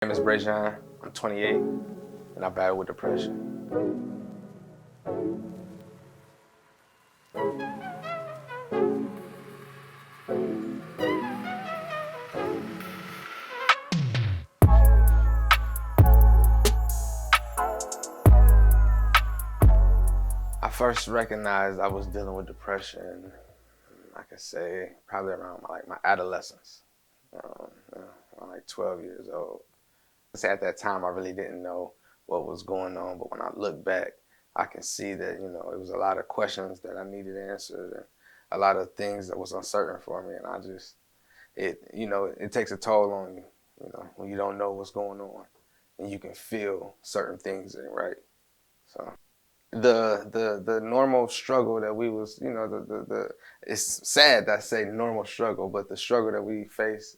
My name is Brajuan. I'm 28, and I battle with depression. I first recognized I was dealing with depression, I could say, probably around my adolescence, around like 12 years old. At that time, I really didn't know what was going on, but when I look back, I can see that, it was a lot of questions that I needed answered and a lot of things that was uncertain for me. And it takes a toll on you, when you don't know what's going on and you can feel certain things ain't right. So the normal struggle that we was, it's sad that I say normal struggle, but the struggle that we face,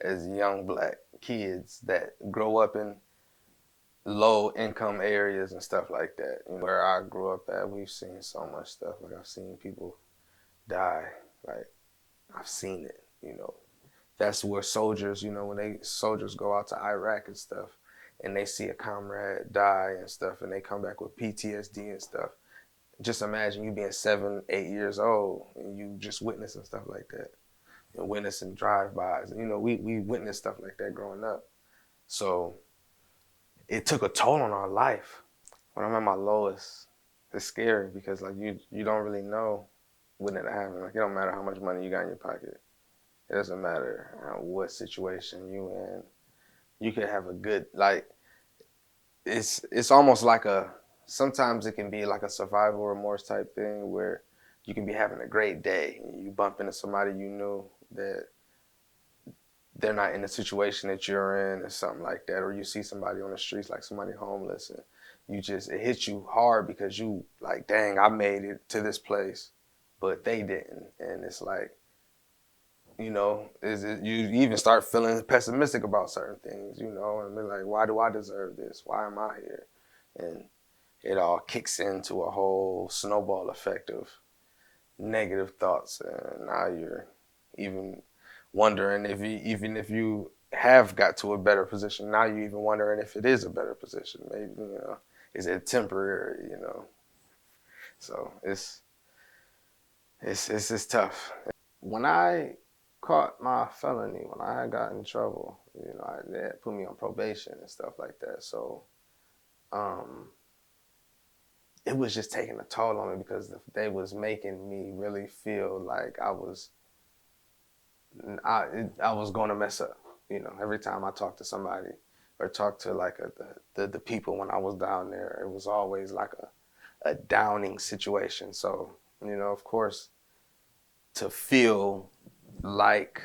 as young black kids that grow up in low income areas and stuff like that. Where I grew up at, we've seen so much stuff. Like I've seen people die. Like I've seen it, That's where soldiers, when soldiers go out to Iraq and stuff and they see a comrade die and stuff and they come back with PTSD and stuff. Just imagine you being 7, 8 years old and you just witnessing stuff like that. Witnessing drive-bys. We witnessed stuff like that growing up. So it took a toll on our life. When I'm at my lowest, it's scary because like you don't really know when it happened. Like it don't matter how much money you got in your pocket. It doesn't matter what situation you in. You could have a good it's almost like sometimes it can be like a survival remorse type thing where you can be having a great day and you bump into somebody you knew that they're not in the situation that you're in or something like that, or you see somebody on the streets like somebody homeless and it hits you hard because you like, dang, I made it to this place but they didn't. And it's like, you even start feeling pessimistic about certain things, and be like, why do I deserve this? Why am I here? And it all kicks into a whole snowball effect of negative thoughts, and now you're even wondering even if you have got to a better position, now you're even wondering if it is a better position. Maybe, is it temporary? So it's tough. When I caught my felony, when I got in trouble, they had put me on probation and stuff like that. So it was just taking a toll on me because they was making me really feel like I was going to mess up. Every time I talked to somebody or talked to like the people when I was down there, it was always like a downing situation. So, of course, to feel like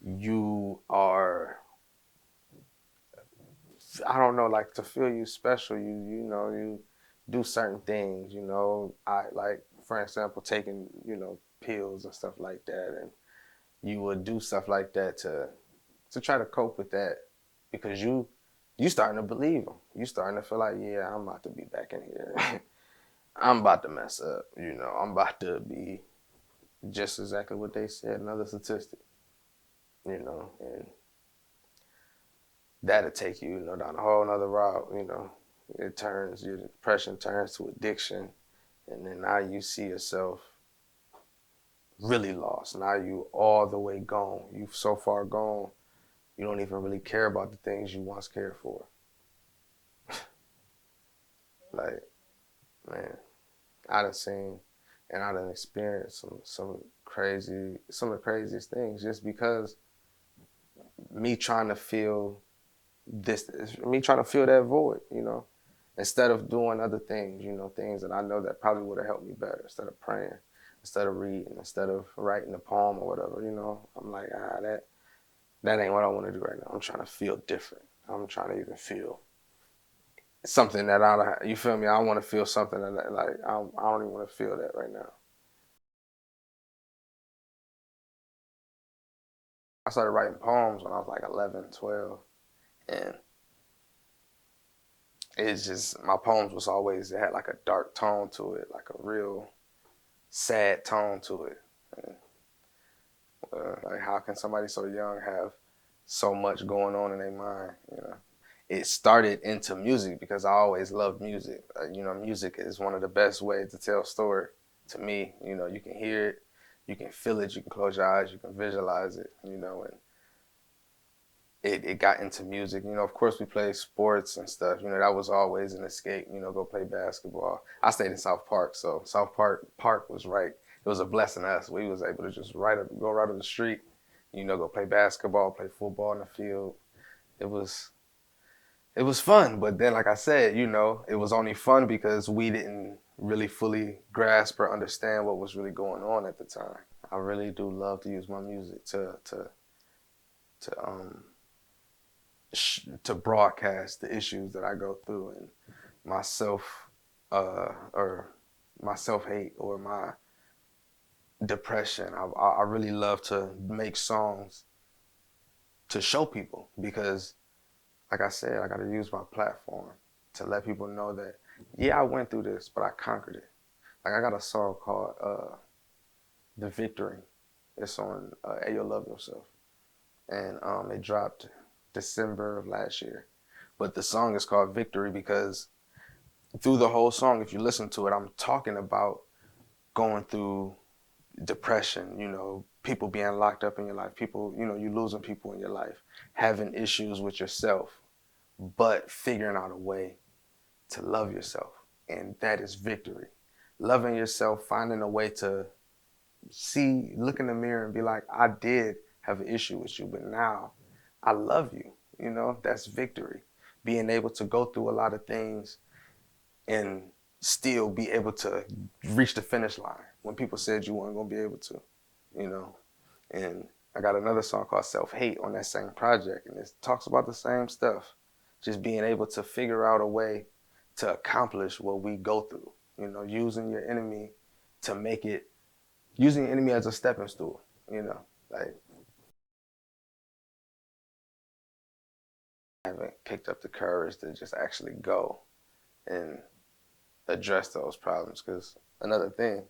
you are, I don't know, like to feel you special, you do certain things, I like, for example, taking, pills and stuff like that. And you would do stuff like that to try to cope with that because you starting to believe them. You starting to feel like, yeah, I'm about to be back in here. I'm about to mess up. I'm about to be just exactly what they said, another statistic. And that'll take you, down a whole nother route. Your depression turns to addiction, and then now you see yourself really lost. Now you all the way gone. You've so far gone, you don't even really care about the things you once cared for. Like, man, I done seen and I done experienced some of the craziest things just because me trying to fill that void, instead of doing other things, things that I know that probably would have helped me better, instead of praying, instead of reading, instead of writing a poem or whatever, I'm like, that ain't what I want to do right now. I'm trying to feel different. I'm trying to even feel something that you feel me? I want to feel something that like, I don't even want to feel that right now. I started writing poems when I was like 11, 12, and it's just, my poems was always, it had like a dark tone to it, like a real sad tone to it. And, like, how can somebody so young have so much going on in their mind. It started into music because I always loved music. Music is one of the best ways to tell a story to me. You can hear it, you can feel it, you can close your eyes, you can visualize it, and it got into music. Of course we played sports and stuff. That was always an escape, go play basketball. I stayed in South Park, so South Park was right. It was a blessing to us. We was able to just go right up the street, go play basketball, play football in the field. It was it was fun, but then like I said, it was only fun because we didn't really fully grasp or understand what was really going on at the time. I really do love to use my music to to broadcast the issues that I go through and myself or my self-hate or my depression. I really love to make songs to show people because, like I said, I got to use my platform to let people know that, yeah, I went through this, but I conquered it. Like I got a song called The Victory. It's on Ayo Love Yourself. And it dropped December of last year. But the song is called Victory because through the whole song, if you listen to it, I'm talking about going through depression, people being locked up in your life, people, you losing people in your life, having issues with yourself, but figuring out a way to love yourself. And that is victory. Loving yourself, finding a way to look in the mirror and be like, I did have an issue with you, but now I love you. That's victory. Being able to go through a lot of things and still be able to reach the finish line when people said you weren't going to be able to, And I got another song called Self-Hate on that same project, and it talks about the same stuff. Just being able to figure out a way to accomplish what we go through, using your enemy to make it, using your enemy as a stepping stool, like I haven't picked up the courage to just actually go and address those problems. Because another thing,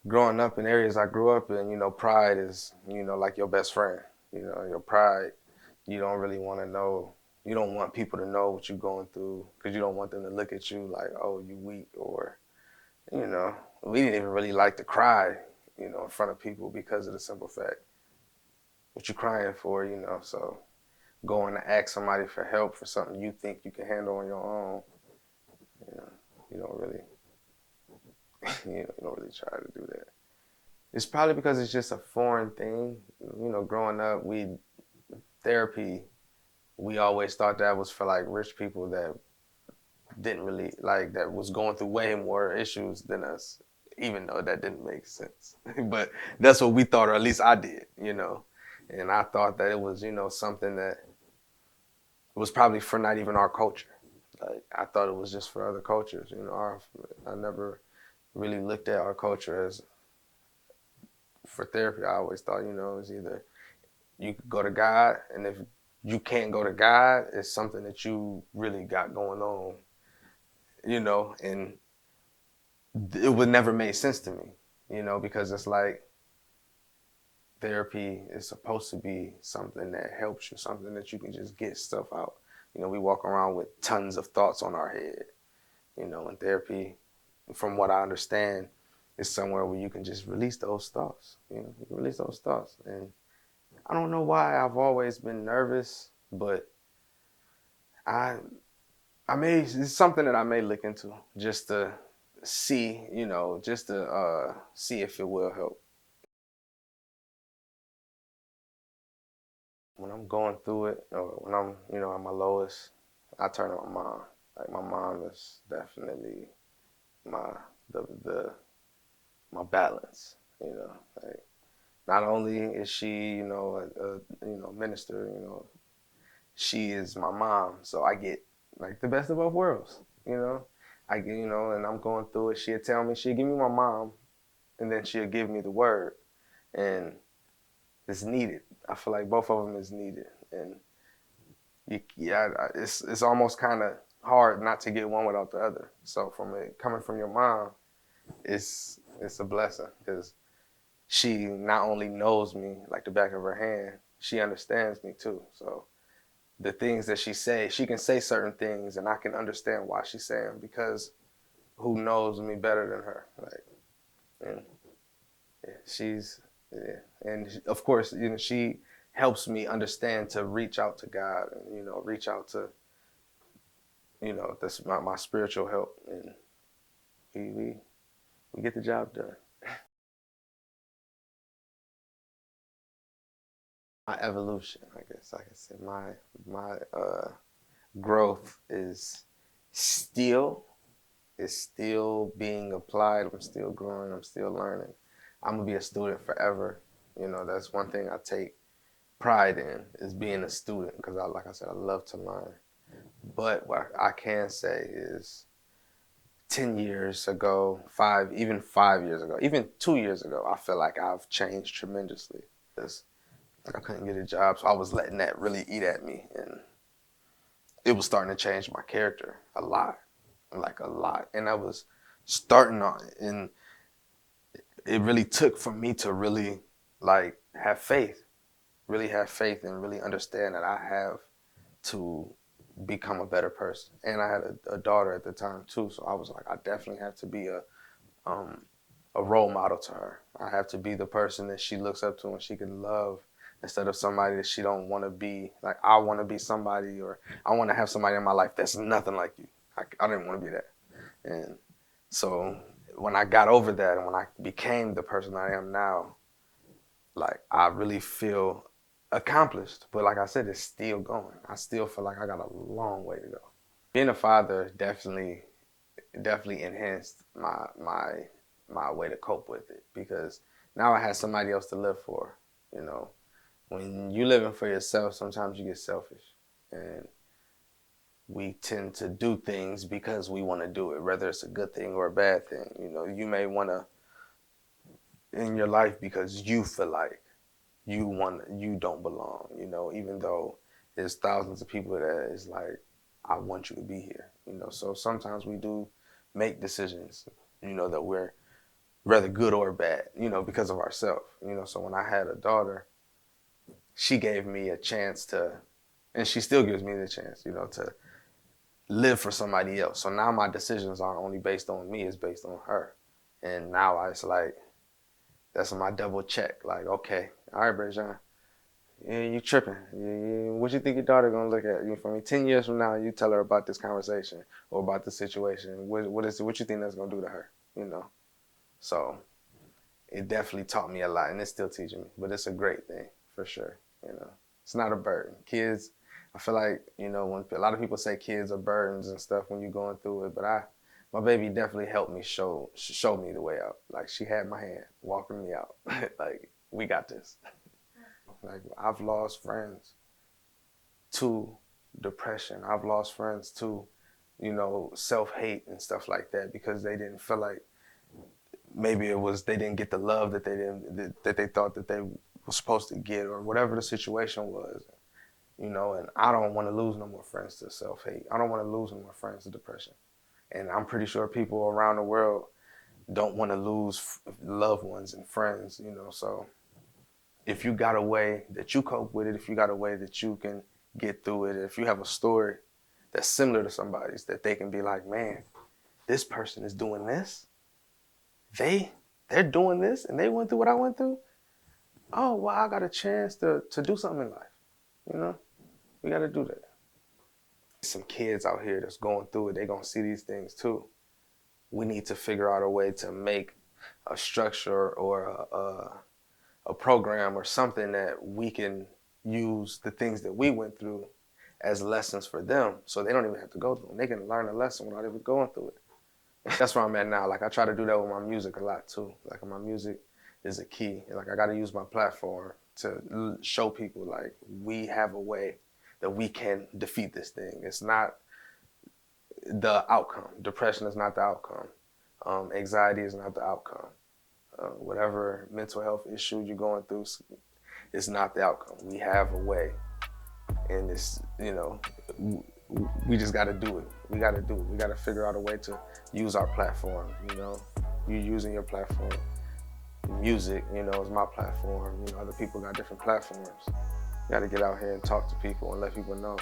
growing up in areas I grew up in, pride is, like your best friend. Your pride, you don't really want to know. You don't want people to know what you're going through because you don't want them to look at you like, oh, you weak, or, we didn't even really like to cry, in front of people because of the simple fact, what you crying for, so going to ask somebody for help for something you think you can handle on your own, you don't really, you don't really try to do that. It's probably because it's just a foreign thing. Growing up, therapy, we always thought that was for like rich people that didn't really that was going through way more issues than us, even though that didn't make sense. But that's what we thought, or at least I did, And I thought that it was, something that was probably for not even our culture. Like I thought it was just for other cultures, I never really looked at our culture as for therapy. I always thought, it was either you could go to God, and if you can't go to God, it's something that you really got going on, and it would never make sense to me, because it's like therapy is supposed to be something that helps you, something that you can just get stuff out. We walk around with tons of thoughts on our head, and therapy, from what I understand, is somewhere where you can just release those thoughts. You can release those thoughts. And I don't know why I've always been nervous, but it's something that I may look into just to see, see if it will help. When I'm going through it, or when I'm, at my lowest, I turn to my mom. Like my mom is definitely my my balance. Like not only is she, a minister, she is my mom. So I get like the best of both worlds. I get, and I'm going through it. She'll give me my mom, and then she'll give me the word, and it's needed. I feel like both of them is needed, and it's almost kind of hard not to get one without the other. So coming from your mom, it's a blessing because she not only knows me like the back of her hand, she understands me too. So the things that she can say certain things and I can understand why she's saying them, because who knows me better than her? Like, and yeah, and of course, she helps me understand to reach out to God and, reach out to, this my spiritual help, and we get the job done. My evolution, I guess I can say, my growth still is still being applied. I'm still growing. I'm still learning. I'm gonna be a student forever. That's one thing I take pride in, is being a student, because like I said, I love to learn. But what I can say is 10 years ago, even 5 years ago, even 2 years ago, I feel like I've changed tremendously. I couldn't get a job, so I was letting that really eat at me, and it was starting to change my character a lot, like a lot. And I was starting on it, and it really took for me to really like really have faith and really understand that I have to become a better person. And I had a daughter at the time too, so I was like, I definitely have to be a role model to her. I have to be the person that she looks up to and she can love, instead of somebody that she don't want to be. Like, I want to be somebody, or I want to have somebody in my life that's nothing like you. I didn't want to be that. And so when I got over that and when I became the person I am now, like, I really feel accomplished. But like I said, it's still going. I still feel like I got a long way to go. Being a father definitely enhanced my way to cope with it, because now I have somebody else to live for. When you living for yourself, sometimes you get selfish, and we tend to do things because we want to do it, whether it's a good thing or a bad thing. You may want to in your life because you feel like you don't belong. Even though there's thousands of people that is like, I want you to be here. So sometimes we do make decisions, that we're rather good or bad, because of ourselves. So when I had a daughter, she gave me a chance to, and she still gives me the chance, to live for somebody else. So now my decisions aren't only based on me, it's based on her. And now it's like, that's my double check. Like, okay, all right, Brajuan, yeah, you tripping. What you think your daughter gonna look at you from me 10 years from now? You tell her about this conversation or about this situation. What you think that's gonna do to her? So it definitely taught me a lot, and it's still teaching me. But it's a great thing for sure. It's not a burden. Kids, I feel like, when a lot of people say kids are burdens and stuff when you're going through it, but my baby definitely helped me show me the way out. Like, she had my hand, walking me out. Like, we got this. Like, I've lost friends to depression. I've lost friends to, self-hate and stuff like that, because they didn't feel like, maybe it was they didn't get the love that they thought that they were supposed to get, or whatever the situation was. And I don't want to lose no more friends to self-hate. I don't want to lose no more friends to depression. And I'm pretty sure people around the world don't want to lose loved ones and friends, so if you got a way that you cope with it, if you got a way that you can get through it, if you have a story that's similar to somebody's, that they can be like, man, this person is doing this, they're doing this, and they went through what I went through. Oh, well, I got a chance to do something in life. We got to do that. Some kids out here that's going through it, they're going to see these things too. We need to figure out a way to make a structure or a program or something that we can use the things that we went through as lessons for them, so they don't even have to go through them. They can learn a lesson without even going through it. That's where I'm at now. Like, I try to do that with my music a lot too. Like, my music is a key. Like, I got to use my platform to show people, like, we have a way that we can defeat this thing. It's not the outcome. Depression is not the outcome. Anxiety is not the outcome. Whatever mental health issue you're going through is not the outcome. We have a way, and it's, we just got to do it. We got to do it. We got to figure out a way to use our platform. You using your platform. Music, is my platform. Other people got different platforms. Got to get out here and talk to people and let people know.